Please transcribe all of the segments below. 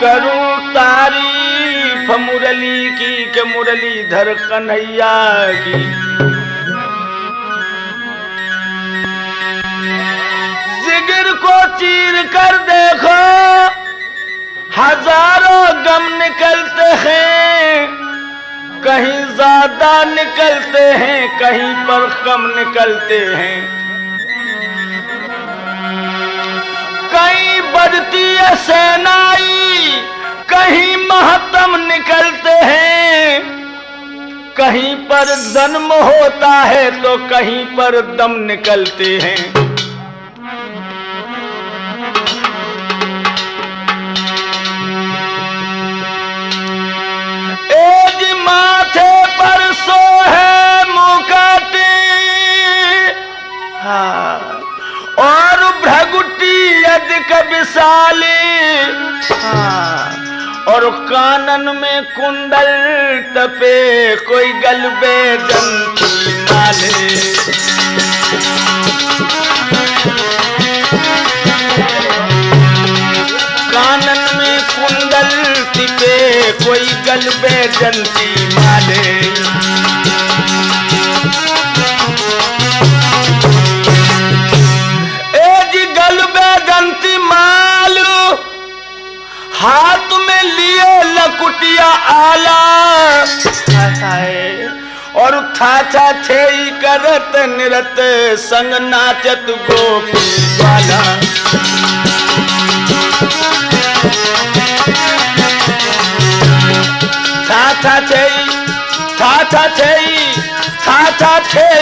करूं तारीफ मुरली की के मुरलीधर कन्हैया की। जिगर को चीर कर देखो हजारों गम निकलते हैं, कहीं ज्यादा निकलते हैं, कहीं पर कम निकलते हैं। कहीं बढ़ती है सेनाई, कहीं महत्म निकलते हैं। कहीं पर जन्म होता है तो कहीं पर दम निकलते हैं। एज माथे पर सो है मुकाटी, हाँ, और भ्रगुटी अधिक विशाली, हाँ, और कानन में कुंडल तपे कोई गलबे दंती माले। कानन में कुंडल तपे कोई गलबे दंती माले। हाथ में लिए लकुटिया आला, और थाचा थे करत निरत संग नाचत गोपी वाला। थाथा थे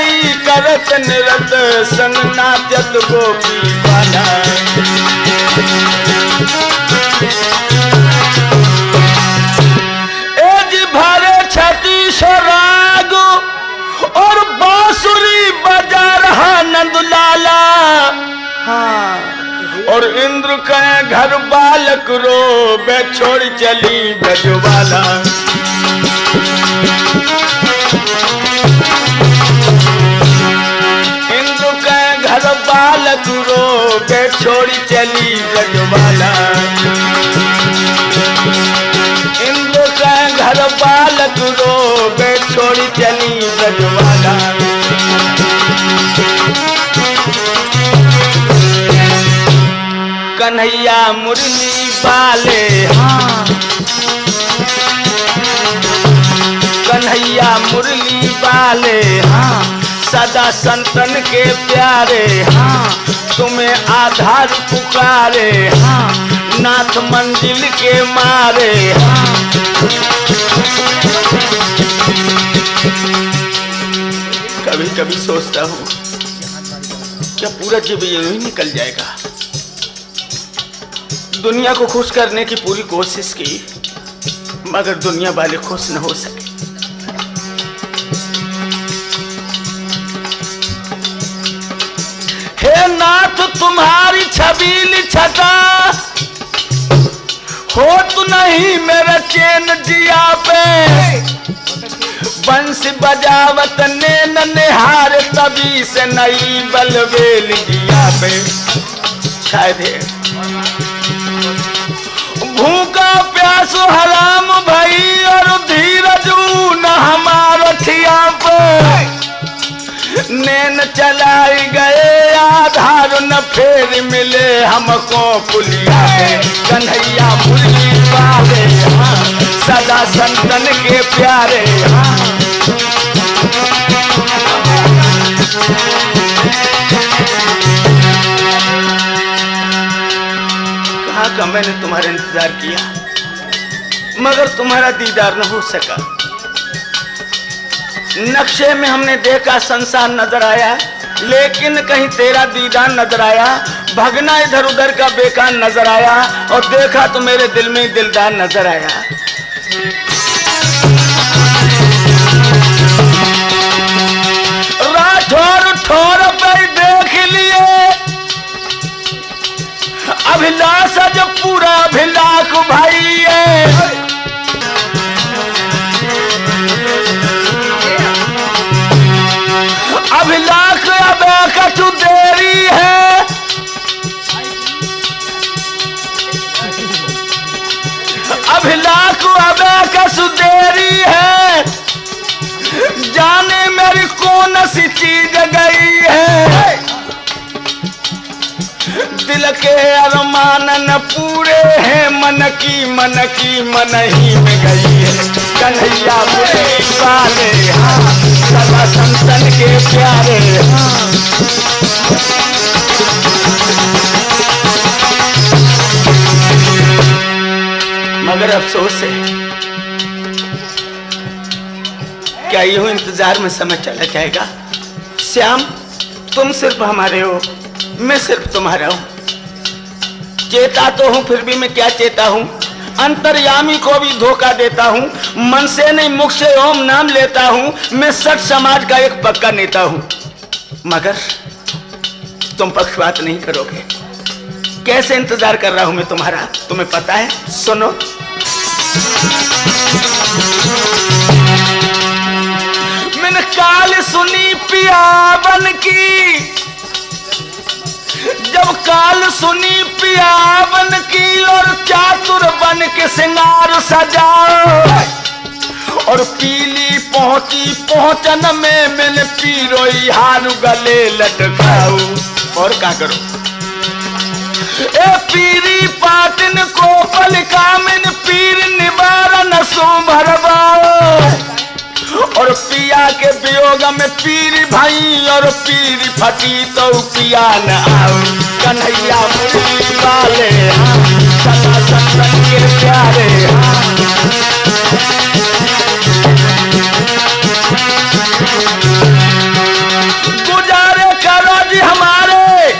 करत निरत संग नाचत गोपी वाला। भरे छत्तीस राग और बांसुरी बजा रहा नंदलाला, हाँ, और इंद्र का घर बालक रो बे छोड़ चली ब्रजवाला। इंद्र का घर बालक रो बे छोड़ चली ब्रजवाला। इंद्र का घर बालक रो बे छोड़ी चली ब्रजवाला। कन्हैया मुरली वाले, हाँ, कन्हैया मुरली वाले, हाँ, सदा संतन के प्यारे, हाँ, तुम्हें आधार पुकारे, हाँ, नाथ मंजिल के मारे, हाँ। कभी कभी सोचता हूँ क्या पूरा जीवन यूं ही निकल जाएगा। दुनिया को खुश करने की पूरी कोशिश की, मगर दुनिया वाले खुश न हो सके। हे नाथ तुम्हारी छबीली छटा, हो तू नहीं मेरा चैन जिया पे। बंसी बजावत नैन निहार तभी से नई बलवेल जिया पे। शायद है भूखा प्यासो हराम भई और धीरज न हमारा ठिया पे। नैन चलाई गए आधार न फेर मिले हमको पुलिया पे। कन्हैया मुरली वाले, हाँ, सदा संतन के प्यारे, हाँ। कहाँ का मैंने तुम्हारा इंतजार किया, मगर तुम्हारा दीदार न हो सका। नक्शे में हमने देखा संसार नजर आया, लेकिन कहीं तेरा दीदार नजर आया। भगना इधर उधर का बेकार नजर आया, और देखा तो मेरे दिल में दिलदार नजर आया। राठौर ठोर पे देख लिए अभिलाषा जो पूरा अभिलाख भाई है। अभिलाख अब कछु देरी है। अरमान न पूरे हैं, मन की मन ही में गई है। कन्हैया मुरली वाले हाँ, सदा संतन के प्यारे हाँ। मगर अफसोस है, क्या यूं इंतजार में समय चला जाएगा? श्याम, तुम सिर्फ हमारे हो, मैं सिर्फ तुम्हारा हूं। चेता तो हूं, फिर भी मैं क्या चेता हूं। अंतर्यामी को भी धोखा देता हूं, मन से नहीं मुख से ओम नाम लेता हूं। मैं सठ समाज का एक पक्का नेता हूं, मगर तुम पक्षपात नहीं करोगे। कैसे इंतजार कर रहा हूं मैं तुम्हारा, तुम्हें पता है? सुनो, मैंने काल सुनी पियावन की, जब काल सुनी पियावन की, और चातुर बन के सिंगार सजाओ, और पीली पहुंची पहुंचन में मैंने पीरोई हारू गले लटकाऊ। और क्या करो? ए पीरी पाटन को पलिका में पीर निवारण सो भरवाओ, और पिया के वियोग में पीर भाई, और पीर फटी तो पिया न आओ। कन्हैया मुरली वाले हाँ, सदा संतन के प्यारे हाँ। गुजारे करो जी हमारे,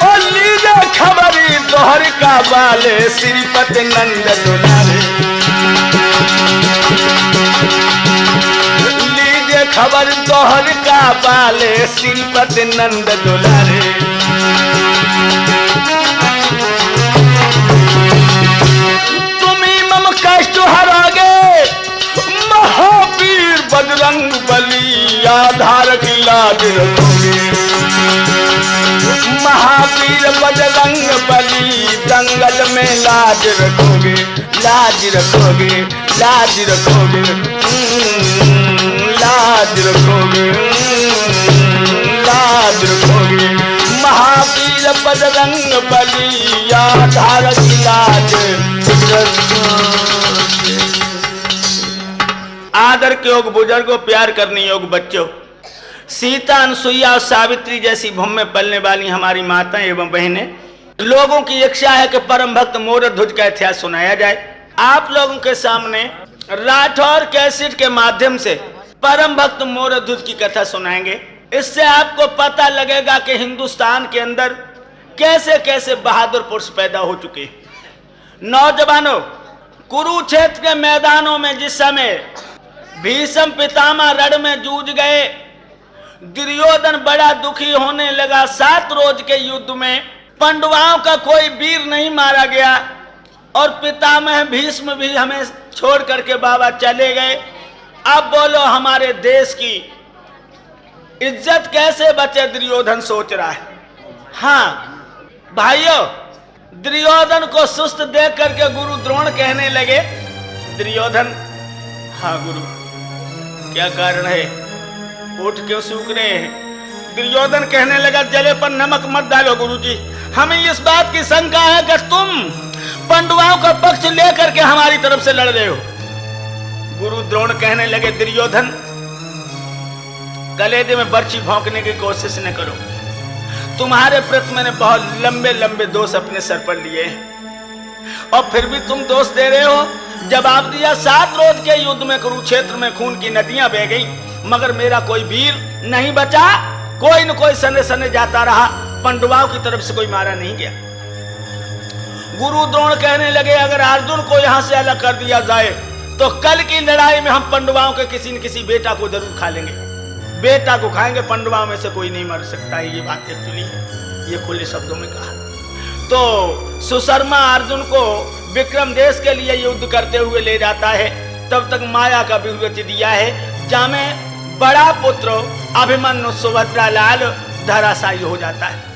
और लीजिए खबरी दोहर का बाले, श्रीपति नंद दुलारे। लीजिए खबर दोहर का बाले, श्रीपति नंद दुलारे। तुम्ही मम कष्ट हरोगे, महावीर बजरंग बली, आधार की लाज रखोगे। महावीर बजरंग बली, दंगल में लाज रखोगे, लाज रखोगे, लाज रखोगे, लाज रखोगे, लाज रखोगे। महावीर बजरंग बली, आधार की लाज रखोगे। आदर के योग बुजुर्गों, प्यार करने योग बच्चों, सीता, अनसुईया और सावित्री जैसी भूमि में पलने वाली हमारी माताएं एवं बहनें, लोगों की इच्छा है कि परम भक्त मोरध्वज का इतिहास सुनाया जाए। आप लोगों के सामने राठौर कैसेट के माध्यम से परम भक्त मोरध्वज की कथा सुनाएंगे। इससे आपको पता लगेगा कि हिंदुस्तान के अंदर कैसे कैसे बहादुर पुरुष पैदा हो चुके हैं। नौजवानों, कुरुक्षेत्र के मैदानों में जिस समय भीष्म पितामह रण में जूझ गए, दुर्योधन बड़ा दुखी होने लगा। 7 रोज के युद्ध में पांडवों का कोई वीर नहीं मारा गया, और पितामह भीष्म भी हमें छोड़ करके बाबा चले गए। अब बोलो हमारे देश की इज्जत कैसे बचे, दुर्योधन सोच रहा है। हाँ भाइयों, दुर्योधन को सुस्त देख करके गुरु द्रोण कहने लगे, दुर्योधन, हाँ गुरु, क्या कारण है, उठ क्यों सूख रहे हैं? दुर्योधन कहने लगा, जले पर नमक मत डालो गुरुजी, हमें इस बात की शंका है कि तुम पांडवों का पक्ष लेकर के हमारी तरफ से लड़ रहे हो। गुरु द्रोण कहने लगे, दुर्योधन, कलेजे में बर्छी भौंकने की कोशिश न करो। तुम्हारे प्रति मैंने बहुत लंबे लंबे दोष अपने सर पर लिए, और फिर भी तुम दोष दे रहे हो। जवाब दिया, 7 रोज के युद्ध में कुरुक्षेत्र में खून की नदियां बह गई, मगर मेरा कोई वीर नहीं बचा। कोई न कोई सने सने जाता रहा, पांडवों की तरफ से कोई मारा नहीं गया। गुरु द्रोण कहने लगे, अगर अर्जुन को यहां से अलग कर दिया जाए तो कल की लड़ाई में हम पांडवों के किसी न किसी बेटा को जरूर खा लेंगे। बेटा को खाएंगे, पांडवों में से कोई नहीं मर सकता है। ये बात एक्चुअली ये खुले शब्दों में कहा। तो सुशर्मा अर्जुन को विक्रम देश के लिए युद्ध करते हुए ले जाता है। तब तक माया का विवृत दिया है, जहां में बड़ा पुत्र अभिमन्यु सुभद्रा लाल धराशायी हो जाता है।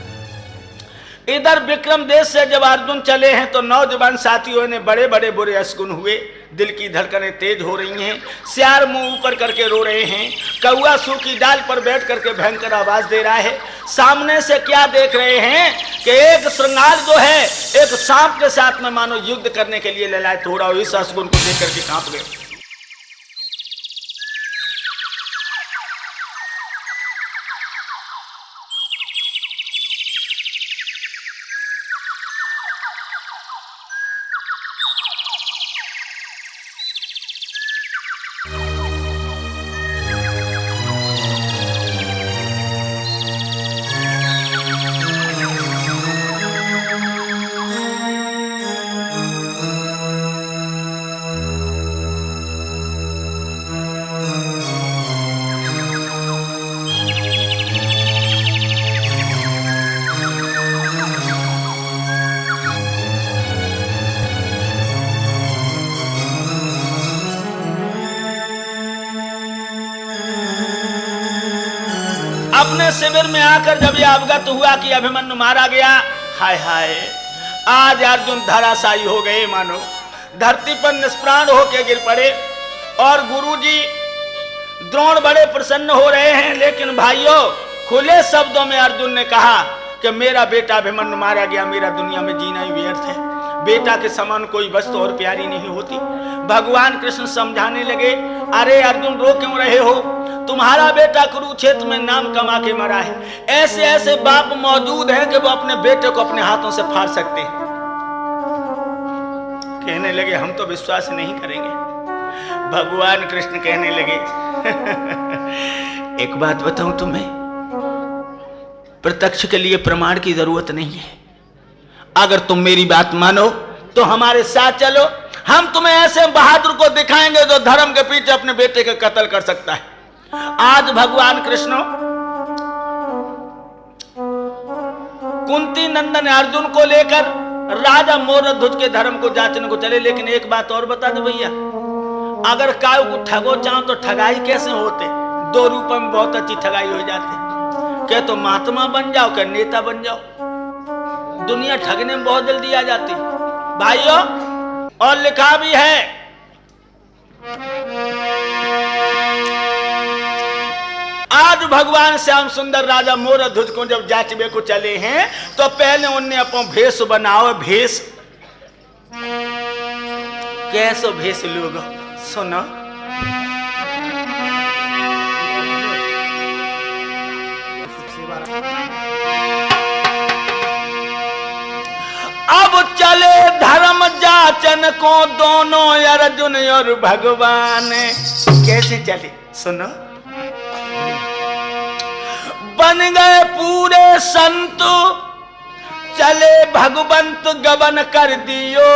इधर विक्रम देश से जब अर्जुन चले हैं तो नौजवान साथियों ने बड़े बड़े बुरे अशगुन हुए। दिल की धड़कनें तेज हो रही हैं, सियार मुंह ऊपर करके रो रहे हैं, कौआ सूखी डाल पर बैठ करके भयंकर आवाज दे रहा है। सामने से क्या देख रहे हैं कि एक श्रृंगार जो है एक सांप के साथ में मानो युद्ध करने के लिए ललायत हो रहा हो। इस अशगुन को देख करके कांप गए। अपने शिविर में आकर जब यह अवगत हुआ कि अभिमन्यु मारा गया, हाय हाय, आज अर्जुन धराशायी हो गए, मानो धरती पर निष्प्राण होकर गिर पड़े। और गुरुजी द्रोण बड़े प्रसन्न हो रहे हैं, लेकिन भाइयों खुले शब्दों में अर्जुन ने कहा कि मेरा बेटा अभिमन्यु मारा गया, मेरा दुनिया में जीना ही व्यर्थ है। बेटा के समान कोई वस्तु और प्यारी नहीं होती। भगवान कृष्ण समझाने लगे, अरे अर्जुन रो क्यों रहे हो, तुम्हारा बेटा कुरुक्षेत्र में नाम कमा के मरा है। ऐसे ऐसे बाप मौजूद हैं कि वो अपने बेटे को अपने हाथों से फाड़ सकते हैं। कहने लगे हम तो विश्वास नहीं करेंगे। भगवान कृष्ण कहने लगे एक बात बताऊं तुम्हें, प्रत्यक्ष के लिए प्रमाण की जरूरत नहीं है। अगर तुम मेरी बात मानो तो हमारे साथ चलो, हम तुम्हें ऐसे बहादुर को दिखाएंगे जो धर्म के पीछे अपने बेटे का कत्ल कर सकता है। आज भगवान कृष्ण कुंती नंदन अर्जुन को लेकर राजा मोरध्वज के धर्म को जांचने को चले। लेकिन एक बात और बता दो भैया, अगर काऊ को ठगो चाहो तो ठगाई कैसे होते? 2 रुपए में बहुत अच्छी ठगाई हो जाती। क्या तो महात्मा बन जाओ, क्या नेता बन जाओ, दुनिया ठगने में बहुत जल्दी आ जाती भाइयों। और लिखा भी है, आज भगवान श्याम सुंदर राजा मोरध्वज को जब जांचने को चले हैं तो पहले उनने अपना भेष बनाओ। भेष कैसो भेष लोग सुनो। अब चले धर्म जाचन को दोनों अर्जुन और भगवान। कैसे चले सुनो। बन गए पूरे संत, चले भगवंत गबन कर दियो।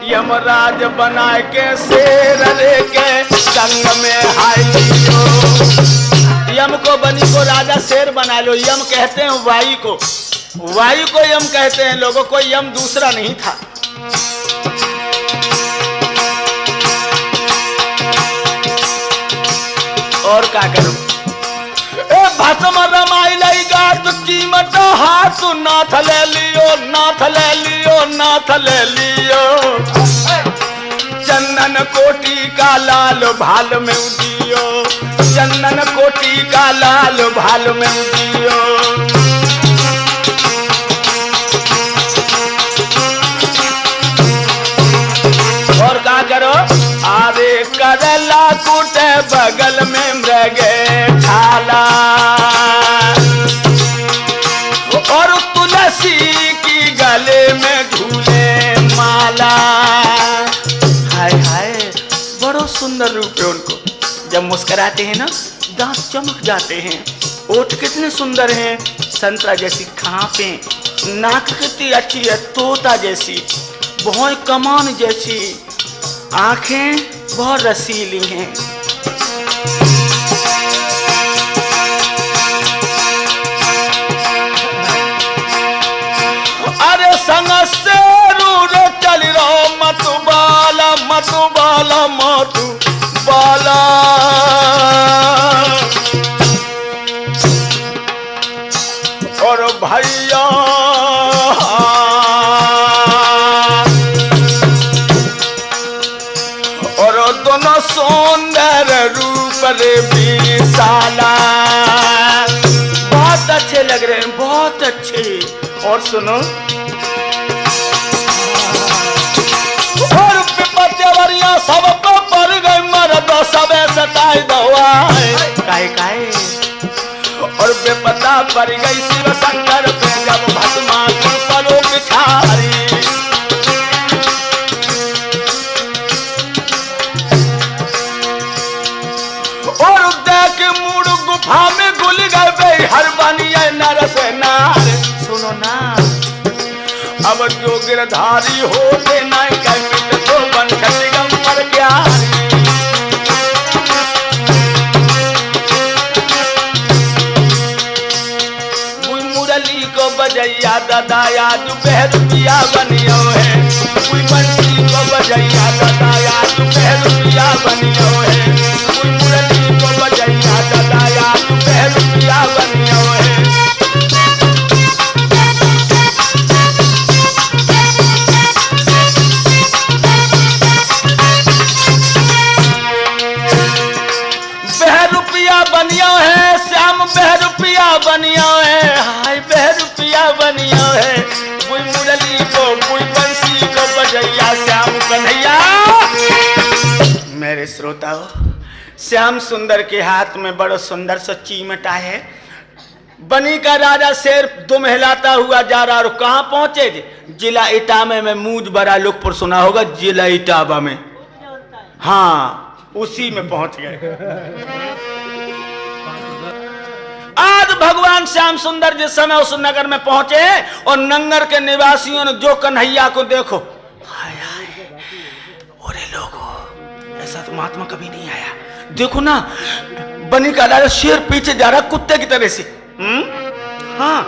यमराज बना के शेर लेके संग में हाय लियो। यम को बनी को राजा शेर बना लो। यम कहते हैं वायु को, वायु को यम कहते हैं लोगों को। यम दूसरा नहीं था। और क्या करो, भस्म रमाई लेगा तो कीमत हाथ नाथ ले लियो, नाथ ले लियो, नाथ ले लियो। चंदन कोटि का लाल भाल में उदियो, चंदन कोटि का लाल भाल में उदियो। और क्या करो, आरे करला कूटे बगल में मृगे छाला, और तुलसी की गले में झूले माला। हाय हाय, बड़ो सुंदर रूप है उनको। जब मुस्कुराते हैं ना दांत चमक जाते हैं। ओठ कितने सुंदर हैं, संतरा जैसी खांपें, नाक कितनी अच्छी है तोता जैसी, बहुत कमान जैसी, आंखें बहुत रसीली हैं। अरे संग से रे चल रहो मतुबाला, मतुबाला, मतुबाला। और भैया अच्छी। और सुनो, और विपत्तियां सब पे पड़ गई, मर्द सबे सताई दवाए काहे काहे। और बेपता पड़ गई शिव शंकर पे जब भस्मासुर परो बिछारी। और देख मूड गुफा में घुल गए हर बनिए नर से नार। सुनो ना, अब जो गिरधारी होते नहीं गए मिट तो बन दिगंबर क्यारी। मुरली को बजैया दादाया जो बहरूपिया बनियो है। बंसी को बजैया दादाया जो बहरूपिया बनियो है। मुरली को बजैया दादाया जो बहरूपिया बनियो है। बनिया है श्याम बहरूपिया बनिया है। हाय बहरूपिया बनिया है। कोई मुरली को कोई बंसी को बजैया श्याम कन्हैया। मेरे श्रोताओ, श्याम सुंदर के हाथ में बड़ा सुंदर सा चीमटा है। बनी का राजा शेर दुम हिलाता हुआ जा रहा। और कहाँ पहुंचे? जिला इटावा में। मूज बड़ा लोकपुर सुना होगा, जिला इटावा में। हाँ, उसी में पहुंच गए। आज भगवान श्याम सुंदर जिस समय उस नगर में पहुंचे और नंगर के निवासियों ने जो कन्हैया को देखो, हाय हाय, अरे लोगों, ऐसा तो महात्मा कभी नहीं आया। देखो ना, बनी का राजा शेर पीछे जा रहा कुत्ते की तरह से। हाँ,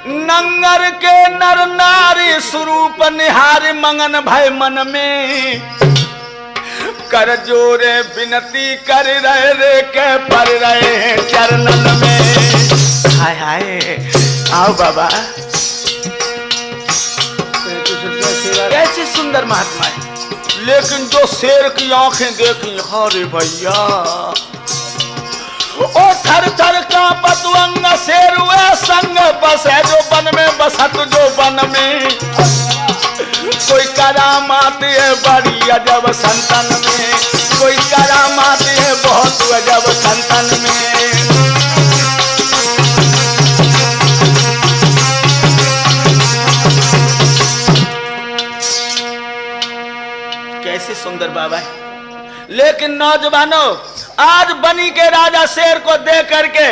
नंगर के नर नारी स्वरूप निहार मंगन भय मन में। कर जोरे विनती कर रहे रे के पर रहे चरणन में। हाय हाय, आओ बाबा, कैसे सुंदर महात्मा है। लेकिन जो शेर की आंखें देखी, अरे भैया, ओ थर थर का पतवंग शेर हुए संग बस है जो वन में बसत जो वन में। कोई करामात है बड़ी अजब संतन में। कोई करामात है बहुत अजब संतन में। कैसे सुंदर बाबा है। लेकिन नौजवानों, आज बनी के राजा शेर को देख करके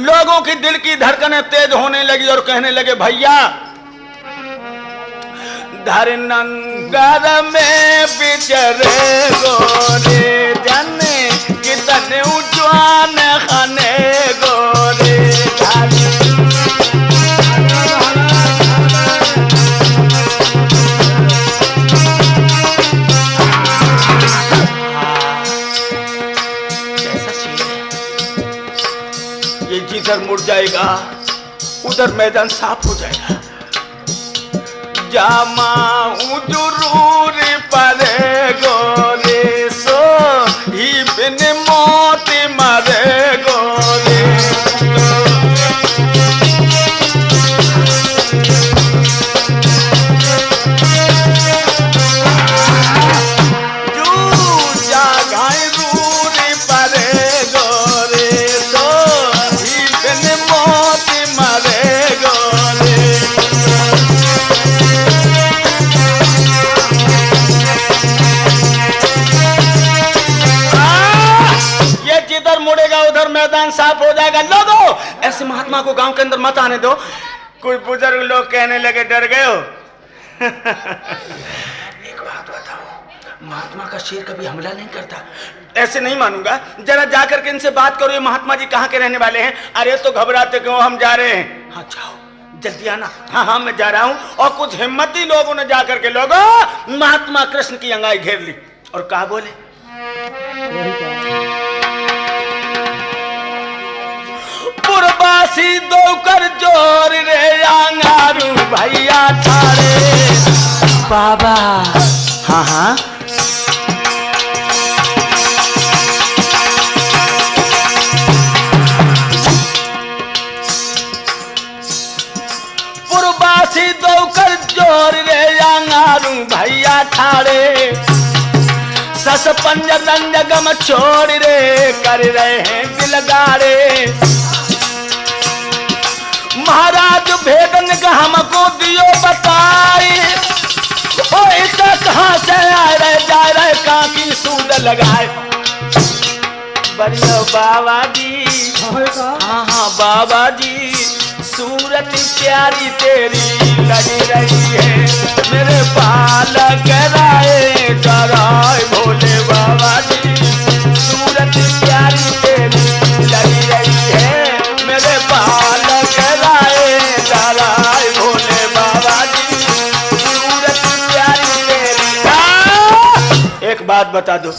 लोगों की दिल की धड़कनें तेज होने लगी और कहने लगे, भैया धर नंगर में बिचरे गोरे जने कितने उज्वान खाने गोरे। ये जिधर मुड़ जाएगा उधर मैदान साफ हो जाएगा। जामा जरूर परे गोरे सो ही बिन मौत मरे गोरे। मैदान साफ हो जाएगा। लोगों, ऐसे महात्मा को गांव के अंदर मत आने दो। कोई बुजुर्ग लोग कहने लगे, डर गए हो? एक बात बताओ, महात्मा का शेर कभी हमला नहीं करता। ऐसे नहीं मानूंगा। जरा जाकर के इनसे बात करो, ये महात्मा जी कहाँ के रहने वाले हैं? अरे तो घबराते क्यों, हम जा रहे हैं। हाँ जाओ, जल्दी आना। हाँ हाँ मैं जा रहा हूँ। और कुछ हिम्मती लोगों ने जाकर के, लोगों, महात्मा कृष्ण की अंगाई घेर ली और कहा बोले, पुरबासी दो कर जोर रे आंगारू भैया थारे बाबा। हाँ हाँ सस पंजर रंजगम छोड़ रे कर रहे हैं दिलगारे। महाराज भेदन का हमको दियो बताई, ओ इतना कहाँ से आए रहे जा रहे कहाँ की सूद लगाए। बढ़िया बाबा जी, हाँ हाँ बाबा जी, सूरत प्यारी तेरी लगी रही है, मेरे बालक राय डराए भोले बाबा जी, सूरत प्यारी तेरी लगी रही है, मेरे बालक राय डराए भोले बाबा जी, सूरत प्यारी तेरी। एक बात बता दो,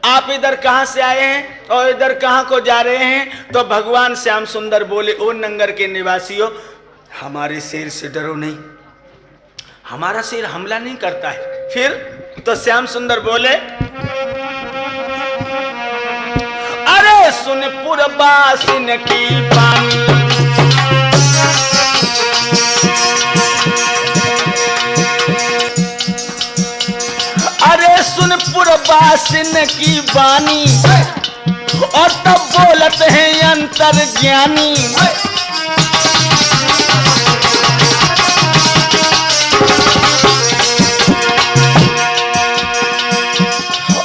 आप इधर कहां से आए हैं और इधर कहां को जा रहे हैं? तो भगवान श्याम सुंदर बोले, ओ नंगर के निवासियों, हमारे शेर से डरो नहीं, हमारा शेर हमला नहीं करता है। फिर तो श्याम सुंदर बोले, अरे सुन पुरबासिन की बानी, अरे सुन पुरबासिन की बानी, और तब बोलत हैं अंतर ज्ञानी।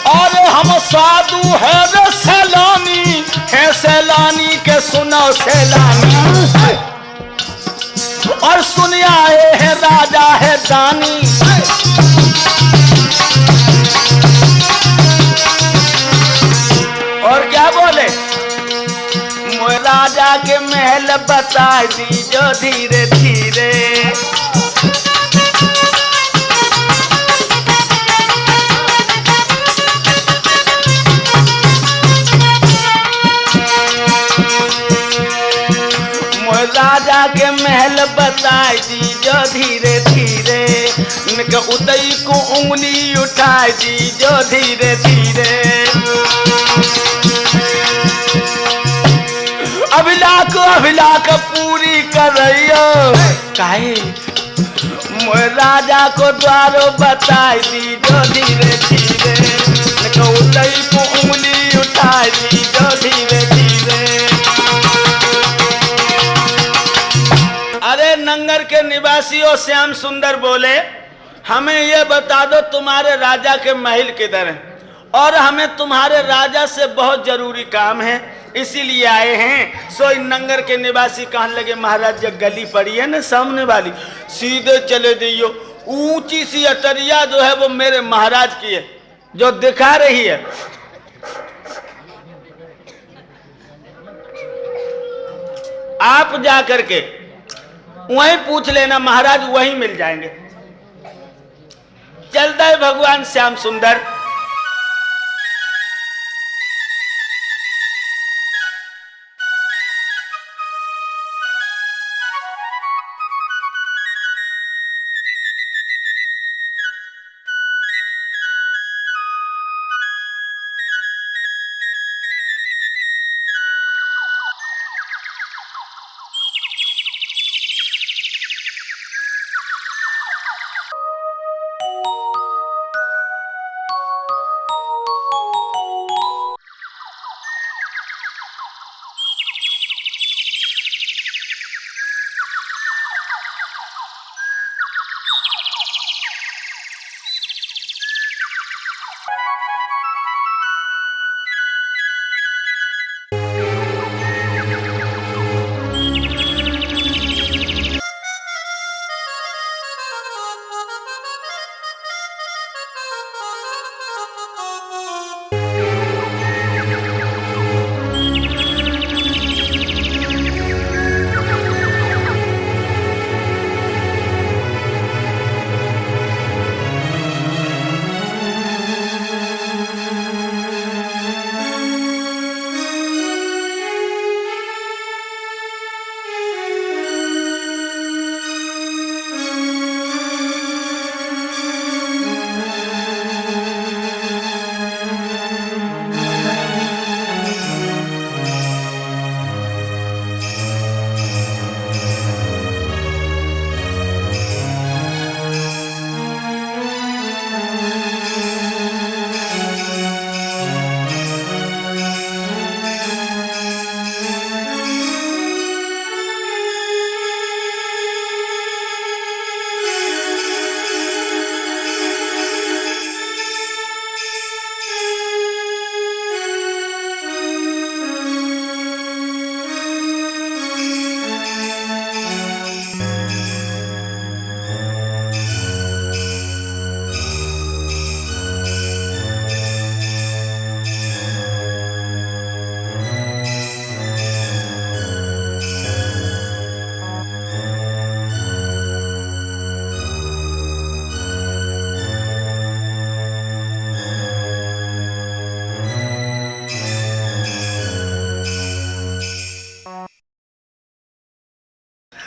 और हम साधु है सैलानी, है सैलानी के सुनो सैलानी, और सुन आए हैं राजा है दानी। और क्या बोले, मोए राजा के महल बता दीजो धीरे धीरे, मोए राजा के महल बता दीजो धीरे धीरे, इनके उतई को उंगली उठा दीजो धीरे धीरे। अभिलाख पूरी कर रहियो काहे, मोए राजा को द्वारो बताई दीजो धीरे धीरे, उतई को उंगली उठाई दीजो धीरे धीरे। अरे नंगर के निवासियों, श्याम सुंदर बोले, हमें ये बता दो तुम्हारे राजा के महल किधर है, और हमें तुम्हारे राजा से बहुत जरूरी काम है, इसीलिए आए हैं। सो इन नंगर के निवासी कहने लगे, महाराज जब गली पड़ी है ना सामने वाली, सीधे चले दियो, ऊंची सी अटरिया जो है वो मेरे महाराज की है, जो दिखा रही है। आप जा करके वहीं पूछ लेना, महाराज वहीं मिल जाएंगे। चलता है भगवान श्याम सुंदर।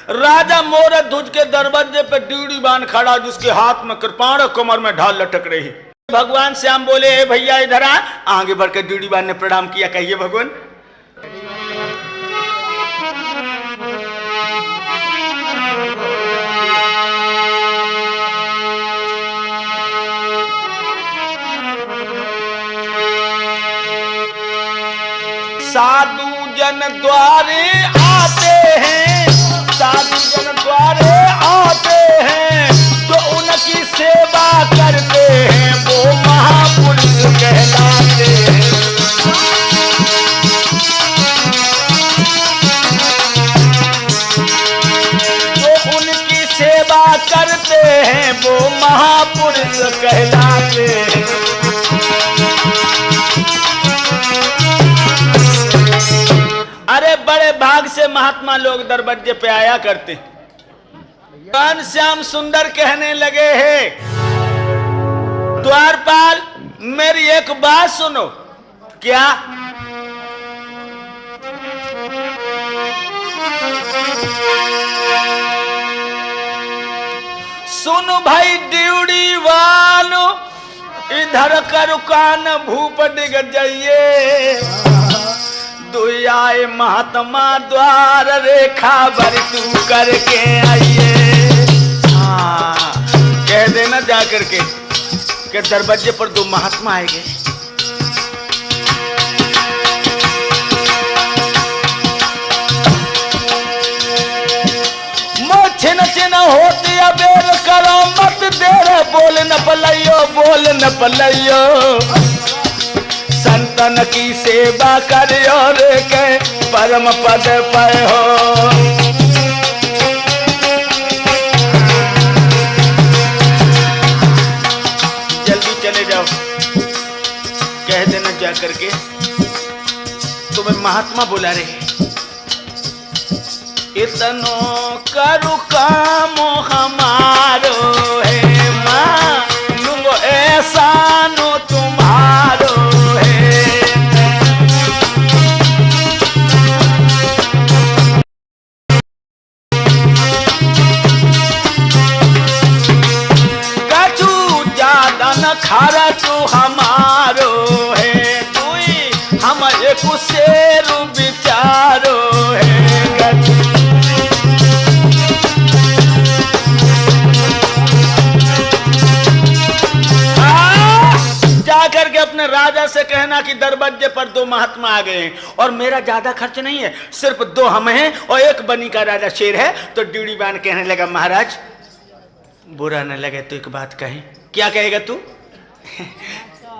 राजा मोर ध्वज के दरवाजे पे ड्यूड़ी बान खड़ा, जिसके हाथ में कृपाण और कमर में ढाल लटक रही। भगवान श्याम बोले, ए भैया इधर आ। आगे बढ़कर ड्यूड़ी बान ने प्रणाम किया। कहिए भगवान। साधु जन द्वारे आते हैं, साधु जन द्वारे आते हैं, जो उनकी सेवा करते हैं वो महापुरुष कहलाते हैं। जो उनकी सेवा करते हैं वो महापुरुष कहलाते हैं। अरे बड़े भाग से महात्मा लोग दरवाजे पे आया करते। भगवान श्याम सुंदर कहने लगे, हे द्वारपाल, मेरी एक बात सुनो। क्या? सुनो भाई ड्यूड़ी वालो, इधर कर कान भूप डिग जाइए। दुआए महात्मा द्वार रेखा भर तू करके आइए। हाँ, कह देना जा करके कि दरवाजे पर दो महात्मा आएंगे। छिन छिन होती अबेर करो मत देर, बोल न पलैयो, बोल न पलैयो। संतन की सेवा करियो रे के परम पद पाए हो। जल्दी चले जाओ, कह देना जा करके तुम्हें महात्मा बुला रहे। इतनो करू काम हमारो है, मानूंगो ऐसा नो तुम्हारो है। कछु ज्यादा न खारा तू हमारो है, तू हम एक शेर विचारो है। करके अपने राजा से कहना कि दरवाजे पर दो महात्मा आ गए हैं और मेरा ज्यादा खर्च नहीं है, सिर्फ दो हम हैं और एक बनी का राजा शेर है। तो ड्यूड़ी बान कहने लगा, महाराज बुरा न लगे तो एक बात कहें। क्या कहेगा तू?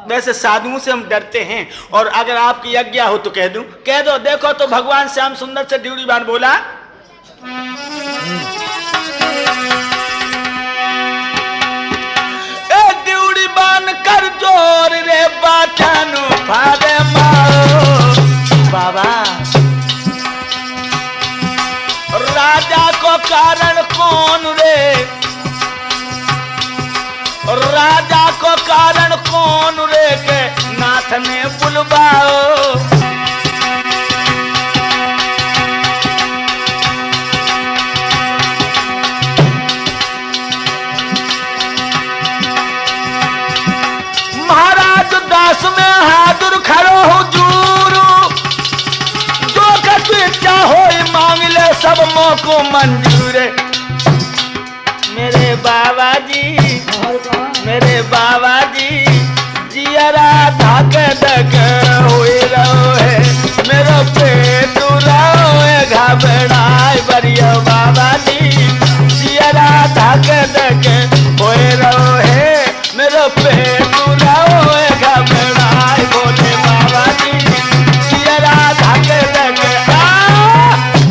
वैसे साधुओं से हम डरते हैं और अगर आपकी आज्ञा हो तो कह दूं। कह दो। देखो तो भगवान श्याम सुंदर से ड्यूड़ी बान बोला, कर जोर रे बाठानु फादे माओ। बाबा राजा को कारण कौन रे, राजा को कारण कौन रे के नाथ ने बुलवाओ। दास में हाजुर खड़ो हुजूर, जो कछु इच्छा हो मांग ले सब मौको मंजूर। मेरे बाबा जी, मेरे बाबा जी, जियरा धक धक हुए रहो है, मेरा पेट रहो है घबराए बरिया। बाबा जी जियरा धक धक हुए रहो है, मेरा पेट रहो है घबराए। बोले बाबा जी जियरा धक धक।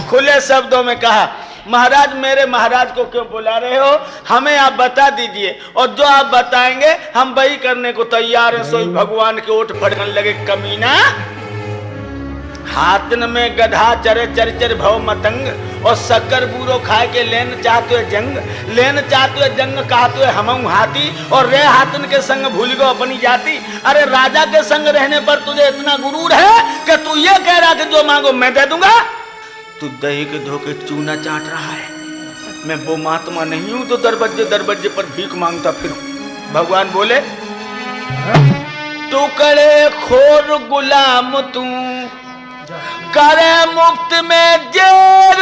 खुले शब्दों में कहा, महाराज मेरे महाराज को क्यों बुला रहे हो, हमें आप बता दीजिए और जो आप बताएंगे हम वही करने को तैयार हैं। सोई भगवान के ओठ फटने लगे, कमीना हाथन में गधा चरे चर चर भव मतंग, और शक्कर बूरो खाए के लेन चाहते हुए जंग, लेन चाहते हुए जंग कहते हुए हमऊ हाथी, और रे हाथन के संग भूल गो अपनी जाति। अरे राजा के संग रहने पर तुझे इतना गुरूर है कि तू ये कह रहा कि जो मांगो मैं दे दूंगा। तू दही के धोके चूना चाट रहा है। मैं वो महात्मा नहीं हूं तो दरवाजे दरवाजे पर भीख मांगता फिरूं। भगवान बोले टुकड़े खोर गुलाम तू करे मुफ्त में जेर,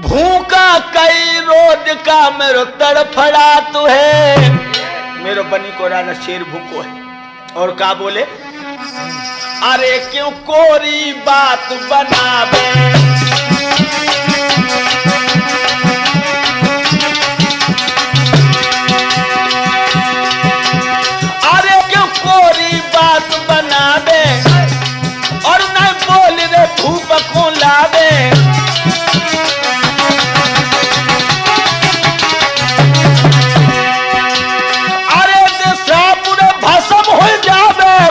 भूखा कई रोज का मेरो तड़फड़ा तू है। मेरो बनी को राजा शेर भूखो है। और का बोले अरे क्यों कोरी बात बनावे, अरे क्यों कोरी बात बनावे और न बोल रे भूप को लावे।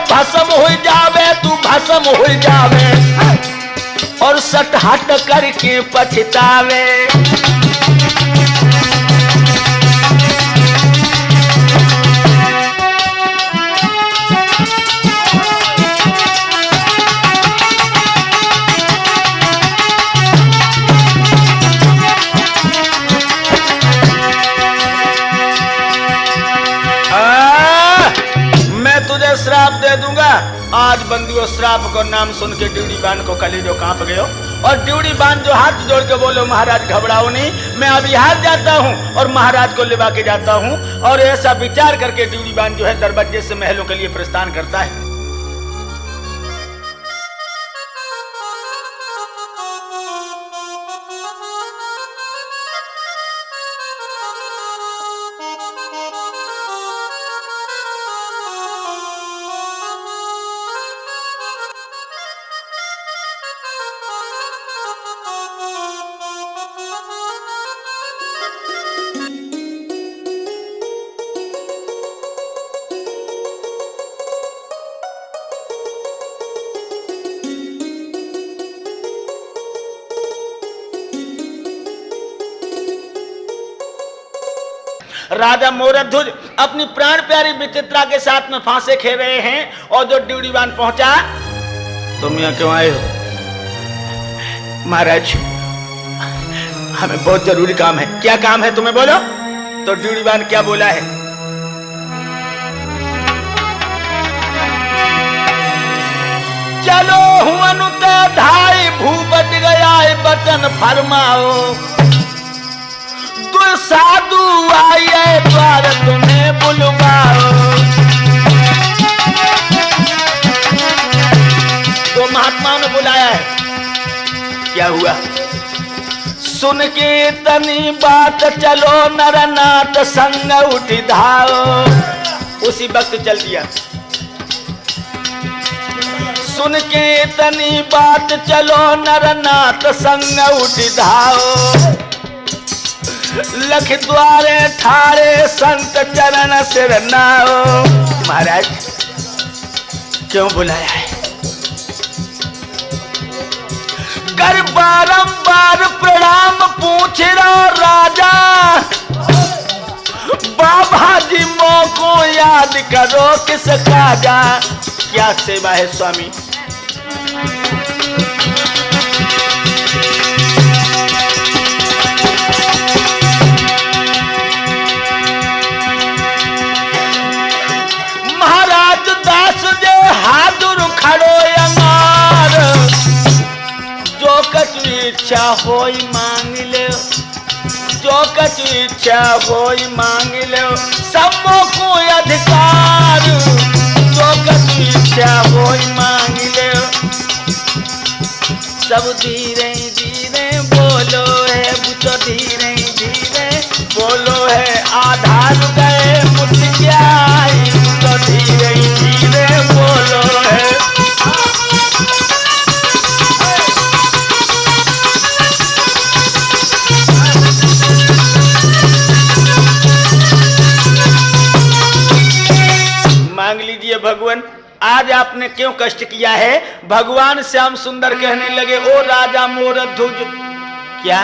भस्म हो जावे तू भस्म हो जावे और सट हट करके पछतावे। श्राप दे दूंगा। आज बंदियों श्राप को नाम सुन के ड्यूडी बान को कलेजो कांप गयो और ड्यूडी बान जो हाथ जोड़ के बोलो महाराज घबराओ नहीं, मैं अभी हाथ जाता हूँ और महाराज को लिवा के जाता हूँ। और ऐसा विचार करके ड्यूडी बान जो है दरवाजे से महलों के लिए प्रस्थान करता है। राजा मोरध्वज अपनी प्राण प्यारी विचित्रा के साथ में फांसे खेल रहे हैं और जो ड्यूडीवान पहुंचा, तुम यहाँ क्यों आए हो? महाराज हमें बहुत जरूरी काम है। क्या काम है तुम्हें बोलो? तो ड्यूडीवान क्या बोला है? चलो हुअनु ते ढाई भूपत गया बटन फरमाओ, साधु आए द्वार तुम्हें बुलवाओ। तो महात्मा ने बुलाया है। क्या हुआ? सुन के तनी बात चलो नरनाथ संग उठी धाओ। उसी वक्त चल दिया। सुन के तनी बात चलो नरनाथ संग उठी धाओ, लख द्वारे ठारे संत चरण सिर नाओ। महाराज क्यों बुलाया है? कर बारंबार प्रणाम पूछ रहा राजा, बाबा जी मोको याद करो किस काजा। क्या सेवा है स्वामी? हाजुर खड़ो अंगार, जो कछु इच्छा होई मांग ले, जो कछु इच्छा होई मांग ले, सबको कोई अधिकार, जो कछु इच्छा होई मांग ले। सब धीरे धीरे बोलो है, बुझो धीरे धीरे बोलो है, आधार गए मुझ तो धीरे धीरे बोलो है। मांग लीजिए भगवान, आज आपने क्यों कष्ट किया है? भगवान श्याम सुंदर कहने लगे, ओ राजा मोरध्वज। क्या?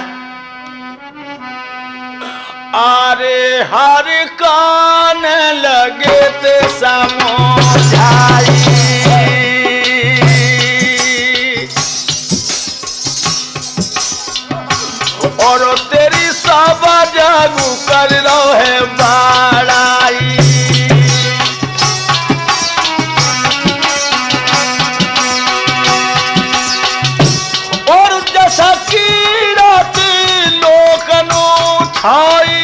आरे हर कान लगे ते समझाई, और तेरी बाबा जागू कर रो है बाड़ाई। और जैसा की रात लोकनो छाई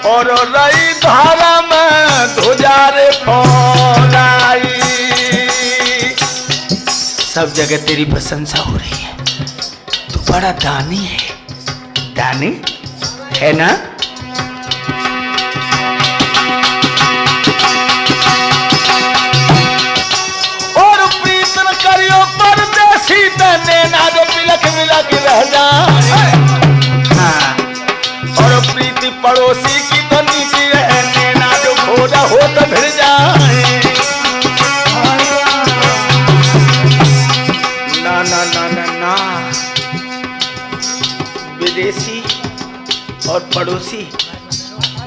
और रई धारा में ध्वजारे फौलाई। सब जगह तेरी प्रशंसा हो रही है, तू बड़ा दानी है। दानी है ना? और प्रीतन करियो परदेसी तने ना जो बिलक बिलक रह जाए। हाँ। और प्रीति पड़ोसी की तो नीति है, नैना जो भोजा हो तो भिड़ जाए। ना ना ना ना ना, विदेशी और पड़ोसी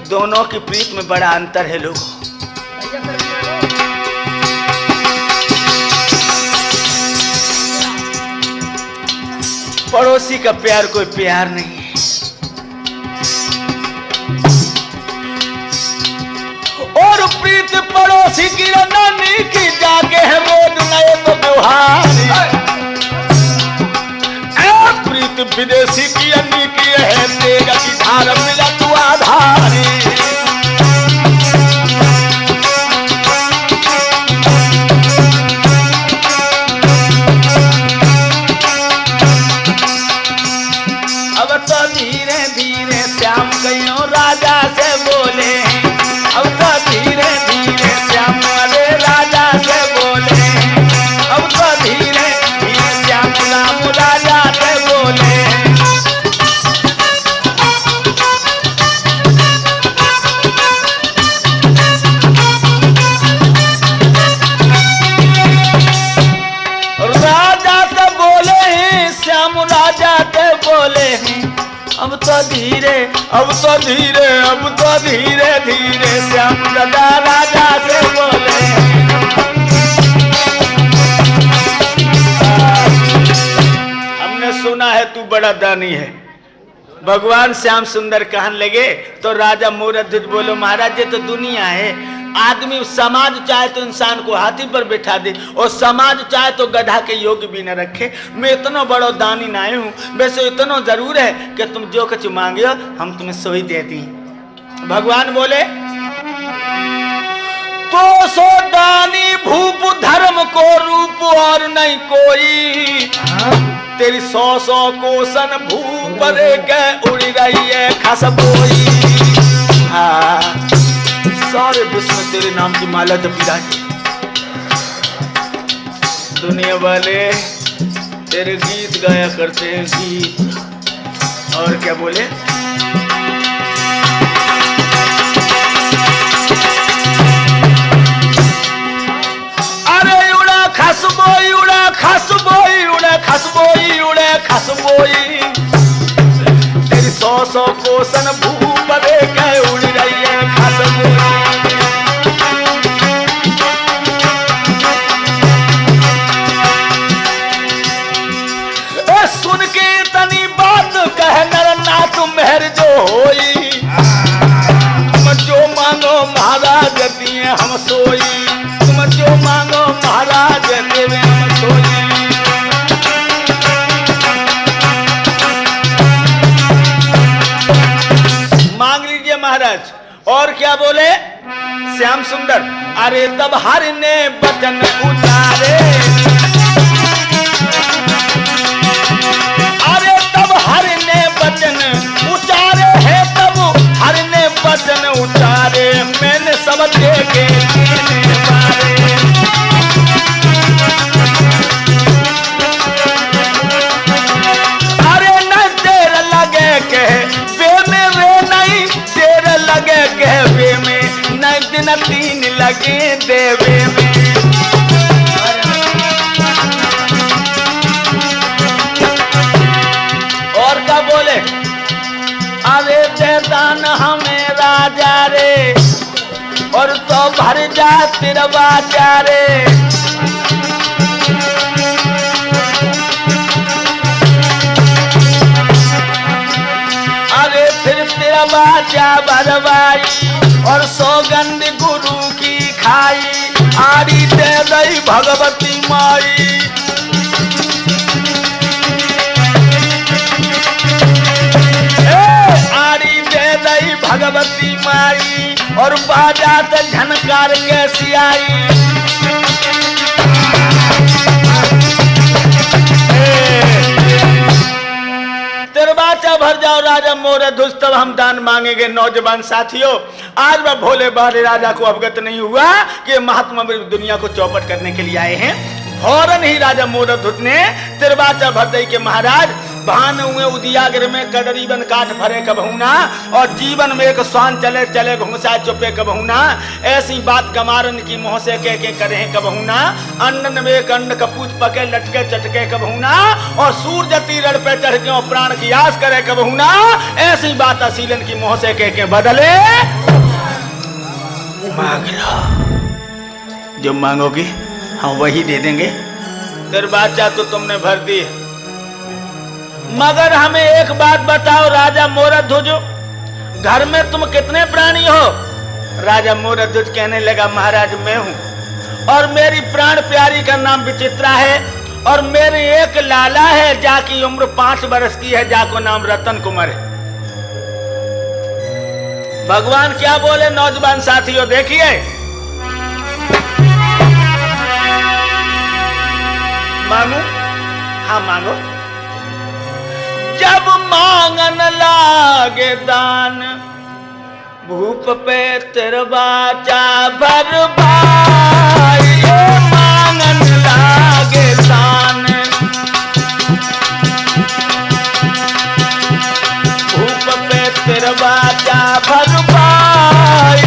दोनों की प्रीत में बड़ा अंतर है लोगों। पड़ोसी का प्यार कोई प्यार नहीं है। और प्रीत पड़ोसी की नानी की जाके है मोद नए तो व्यवहार। प्रीत विदेशी की अन्नी की है, तेगा की धार मिला तू आधारी। अब तो धीरे धीरे श्याम कईयों राजा से बोले। अब तो धीरे धीरे श्याम वाले राजा से बोले। अब तो धीरे धीरे श्याम राम राजा से बोले। राजा तो बोले हैं, श्याम राजा तो बोले हैं। अब तो धीरे अब तो धीरे अब तो धीरे धीरे श्याम दादा राजा से बोले। हमने सुना है तू बड़ा दानी है। भगवान श्याम सुंदर कहने लगे तो राजा मोरध्वज बोलो महाराज ये तो दुनिया है। आदमी समाज चाहे तो इंसान को हाथी पर बैठा दे और समाज चाहे तो गधा के योग्य भी न रखे। मैं इतना बड़ा दानी नाय हूँ, वैसे इतना जरूर है कि तुम जो कुछ मांगे हो हम तुम्हें सोई दे दी। भगवान बोले तो सो दानी भूप धर्म को रूप और नहीं कोई। तेरी 100 कोसन भूप रे के उड़ रही है खसबोई। हाँ सारे विश्व में तेरे नाम की माला जपी रही। दुनिया वाले तेरे गीत गाया करते हैं गीत। और क्या बोले अरे उड़ा खसबोई उड़ा खसबोई उड़ा खसबोई उड़ा खसबोई। तेरी 100 कोसन भूप रे के उड़ रही है खसबोई। सुन के तनी बात कह नरनाथ मेहर जो होई। तुम जो मांगो महाराज दिए हम सोई। तुम जो मांगो महाराज देवे हम सोई। मांग लीजिए महाराज। और क्या बोले श्याम सुंदर अरे तब हर ने बचन उतारे। अरे तब हर ने बचन उतारे है तब हर ने बचन उतारे। मैंने सब देखे देने पारे। अरे न देर लगे कह बे में रे नहीं देर लगे कह बे में न दिन 3 लगे देवे में। बोले अरे दे दान हमें राजा रे और तो भर जा तेरा बाजा रे। बरवाई और सौगंध गुरु की खाई, आरी दे दई भगवती माई। आरी दे दई भगवती माई और बाजात झनकार कैसी आई। तिरबाचा भर जाओ राजा मोर धुज, तब हम दान मांगेंगे। नौजवान साथियों, आज वह भोले बाले राजा को अवगत नहीं हुआ कि महात्मा दुनिया को चौपट करने के लिए आए हैं। फौरन ही राजा मोरध्वज ने तिरबाचा भर के महाराज भान हुए उदियागर में कदरी बन काट भरे कबहुना, और जीवन में एक स्वान चले चले घुमसा चुपे कबहुना। ऐसी बात कमारन की मुँह से के करे कबहुना, अन्न में एक अन्न कपूत पके लटके चटके कबहुना, और सूर्य तीरण पे चढ़ के और प्राण की आस करे कबहुना। ऐसी बात असीलन की मुँह से के बदले मांग लो, जो मांगोगी हम वही दे देंगे। तिरबाचा तो तुमने भर दी, मगर हमें एक बात बताओ राजा मोरध्वज, घर में तुम कितने प्राणी हो? राजा मोरध्वज कहने लगा, महाराज मैं हूं और मेरी प्राण प्यारी का नाम विचित्रा है, और मेरे एक लाला है जाकी उम्र 5 वर्ष की है, जाको नाम रतन कुमार है। भगवान क्या बोले नौजवान साथियों, देखिए। मांगू? हाँ मांगो। जब मांगन लागे दान, भूप पे तिरबाचा भर भाई, मांगन लागे दान, भूप पे तिरबाचा भर भाई,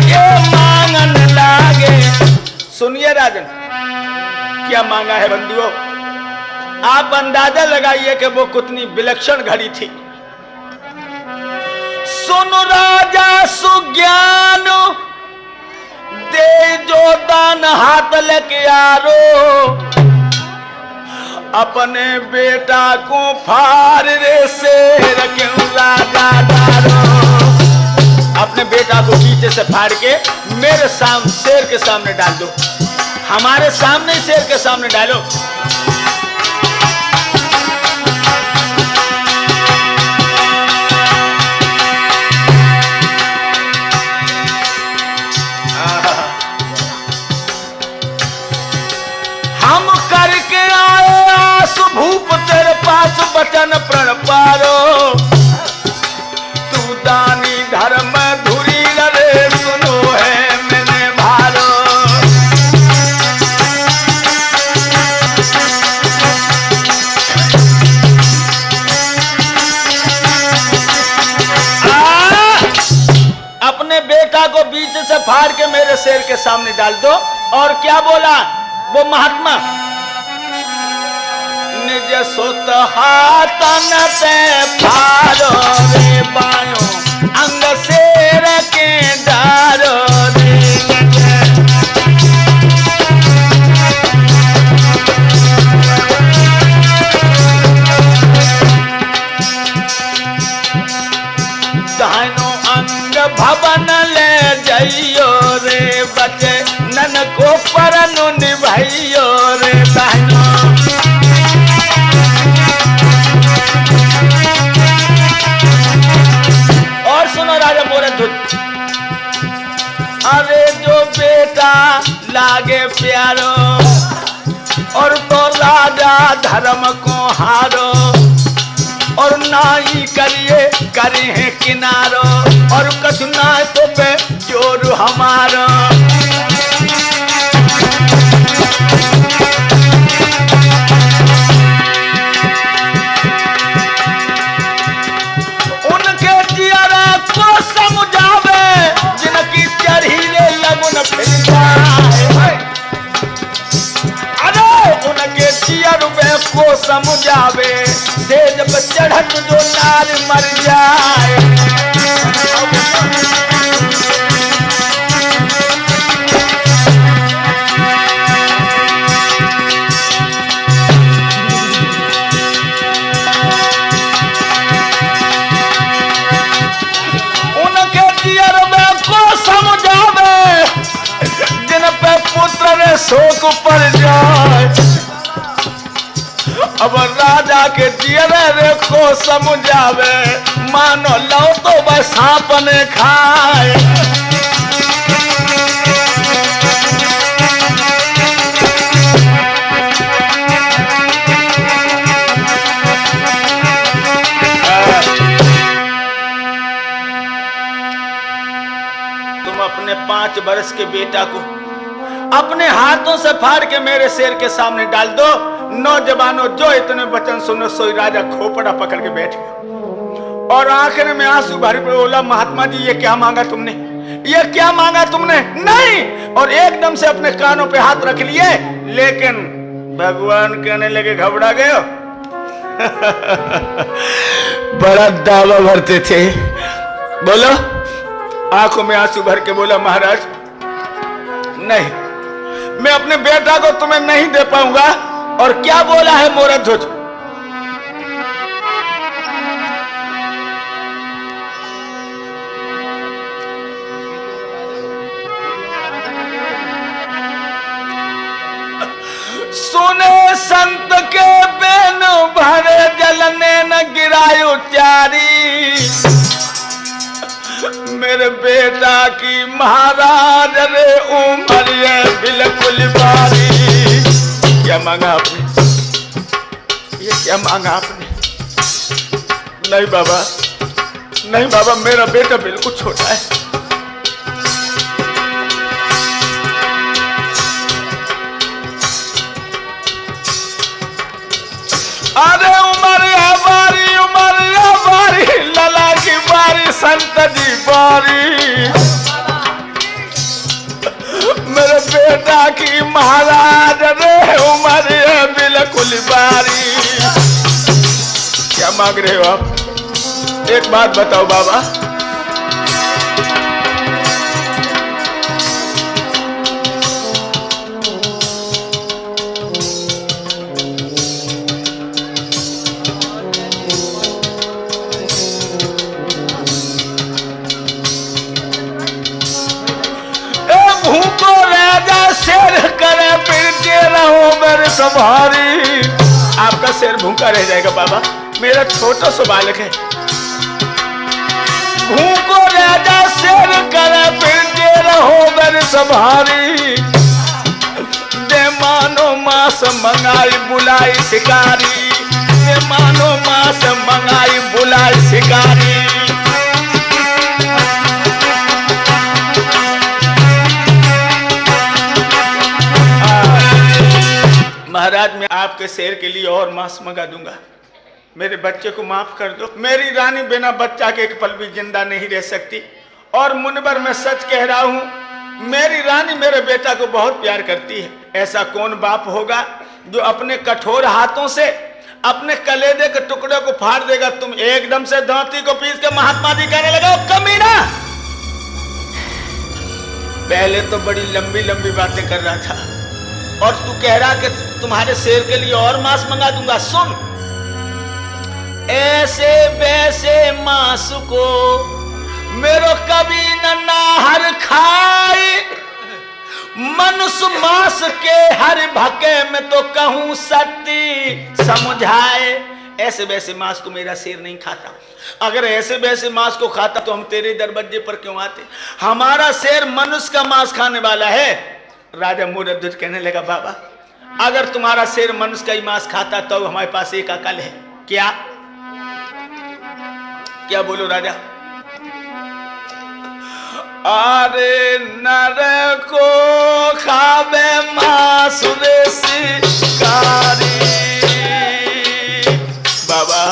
मांगन लागे। सुनिए राजन, क्या मांगा है बंधुओं? आप अंदाजा लगाइए कि वो कितनी विलक्षण घड़ी थी। सुन राजा सुज्ञान, दे जो दान हाथ लेके आरो, अपने बेटा को फाड़ रे शेर क्यों राजा डारो। अपने बेटा को पीछे से फाड़ के मेरे सामने शेर के सामने डाल दो, हमारे सामने शेर के सामने डालो। हम करके आए आस भूप तेरे पास बचन प्रण पारो, तू दानी धर्म धुरी रे सुनो है मैंने भारो। अपने बेटा को बीच से फाड़ के मेरे शेर के सामने डाल दो। और क्या बोला वो महात्मा, निज सुत हाथन पे फाड़ो रे बायो, अंग शेर के डारो रे। दानो अंग भवन ले जाइयो रे बचे, नन को परनु निभाइयो रे दानो। और सुनो राजा मोरध्वज, अरे जो बेटा लागे प्यारो, और तो राजा धर्म को हारो, और नाई करिए करी है किनारो, और कछुना तो पे जोर हमारो। उनके जियारा को समझावे, जिनकी चढ़ी रे लगुन फिर जाए। अरे उनके जियर में को समझावे, से जब चढ़त जो नार मर जाए। उनके जियर शोक पर जाए। अब राजा के जियरे रेखो समझावे, मानो लो तो बस आपने खाए। अपने 5 वर्ष के बेटा को अपने हाथों से फाड़ के मेरे शेर के सामने डाल दो। नौजवानों, जो इतने वचन सुनो सोई राजा खोपड़ा पकड़ के बैठ गया और आखिर में आंसू भर के बोला, महात्मा जी ये क्या मांगा तुमने, ये क्या मांगा तुमने? नहीं। और एकदम से अपने कानों पे हाथ रख लिए, लेकिन भगवान कहने लगे घबरा गए हो। बड़ा दावा भरते थे। बोलो, आंखों में आंसू भर के बोला, महाराज नहीं, मैं अपने बेटा को तुम्हें नहीं दे पाऊंगा। और क्या बोला है मोरा ध्वज? सुने संत के बेन भरे जलने न गिरायो चारी, मेरे बेटा की महाराज रे उम्र ये बिल्कुल बारी। क्या मांगा आपने? ये क्या मांगा आपने? नहीं बाबा, नहीं बाबा, मेरा बेटा बिल्कुल छोटा है। अरे उम्र या बारी, उम्र या बारी, लला की बारी, संत जी बारी, मेरे बेटा की महाराज रे उम्र है बिल्कुल बारी। क्या मांग रहे हो आप? एक बात बताओ बाबा। सवारी, आपका शेर भूखा रह जाएगा बाबा, मेरा छोटा सा बालक है। भूखो राजा शेर करे फिर जे रहो मेरे सवारी, दे मानो मास मंगाई बुलाई शिकारी, दे मानो मास मंगाई बुलाई शिकारी। महाराज, मैं आपके शेर के लिए और मांस मंगा दूंगा, मेरे बच्चे को माफ कर दो। मेरी रानी बिना बच्चा के एक पल भी जिंदा नहीं रह सकती। और मुनवर, मैं सच कह रहा हूं, मेरी रानी मेरे बेटा को बहुत प्यार करती है। ऐसा कौन बाप होगा जो अपने कठोर हाथों से अपने कलेजे के टुकड़े को फाड़ देगा? तुम एकदम से धोती को पीस के महात्मा जी कहने लगे, कमीना, पहले तो बड़ी लंबी लंबी बातें कर रहा था और तू कह रहा कि तुम्हारे शेर के लिए और मांस मंगा दूंगा। सुन, ऐसे वैसे मांस को मेरो कभी न नाहर खाए, मनुष्य मांस के हर भके में तो कहूं सत्य समझाए। ऐसे वैसे मांस को मेरा शेर नहीं खाता। अगर ऐसे वैसे मांस को खाता तो हम तेरे दरवाजे पर क्यों आते? हमारा शेर मनुष्य का मांस खाने वाला है। राजा मूरध्वज कहने लगा, बाबा अगर तुम्हारा शेर मनुष्य का ही मांस खाता तो हमारे पास एक अकल है। क्या क्या बोलो राजा? अरे नर को खावे मांस रे शिकारी। बाबा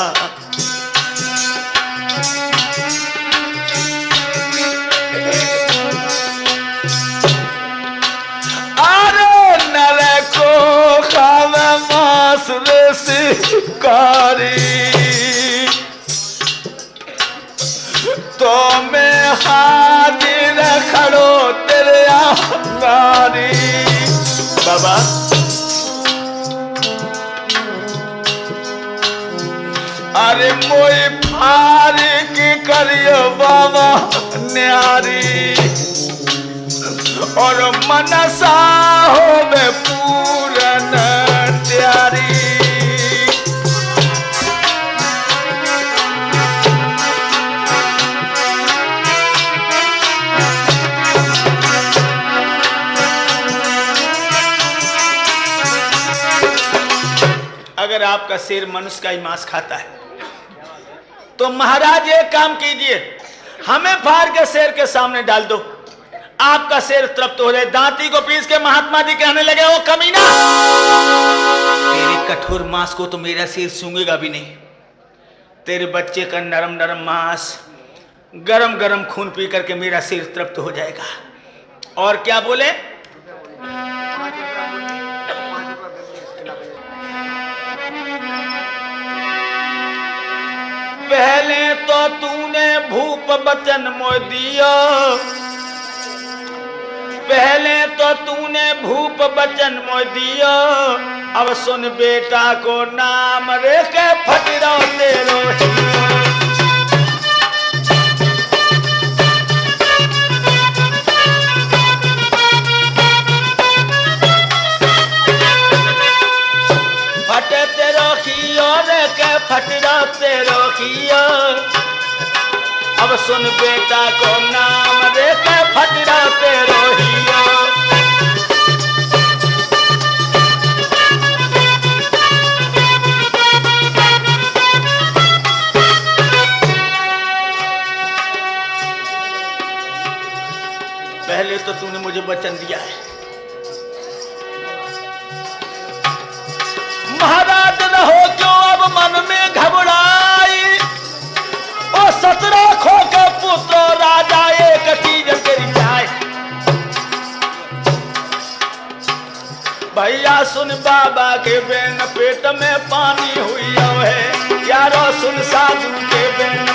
शिकारी तो मैं हाजिर खड़ो तेरे आंगरी। बाबा अरे मोई फारी की करियो बाबा न्यारी। और मनसा होवे पूरन त्यारी। अगर आपका शेर मनुष्य का ही मांस खाता है तो महाराज एक काम कीजिए, हमें फाड़ के शेर के सामने डाल दो, आपका शेर तृप्त हो जाए। दांती को पीस के महात्मा जी कहने लगे, ओ कमीना, तेरे कठोर मांस को तो मेरा शेर सूंघेगा भी नहीं। तेरे बच्चे का नरम नरम मांस, गरम गरम खून पी करके मेरा शेर तृप्त हो जाएगा। और क्या बोले, पहले तो तूने भूप बचन मोह दिया, पहले तो तूने भूप बचन मोह दिया, अब सुन बेटा को नाम रे के फटरो तेरो। फटे तेरो खियो रे के फटरो तेरो खियो, अब सुन बेटा को नाम रे के फटरो तेरो हियो। पहले तो तूने मुझे वचन दिया है, महाराज रहो क्यों अब मन में घबराई, ओ 17 खो के पुत्र राजा एक चीज तेरी जाए। भैया सुन बाबा के बेन पेट में पानी हुई है, यारो सुन साधु के बेन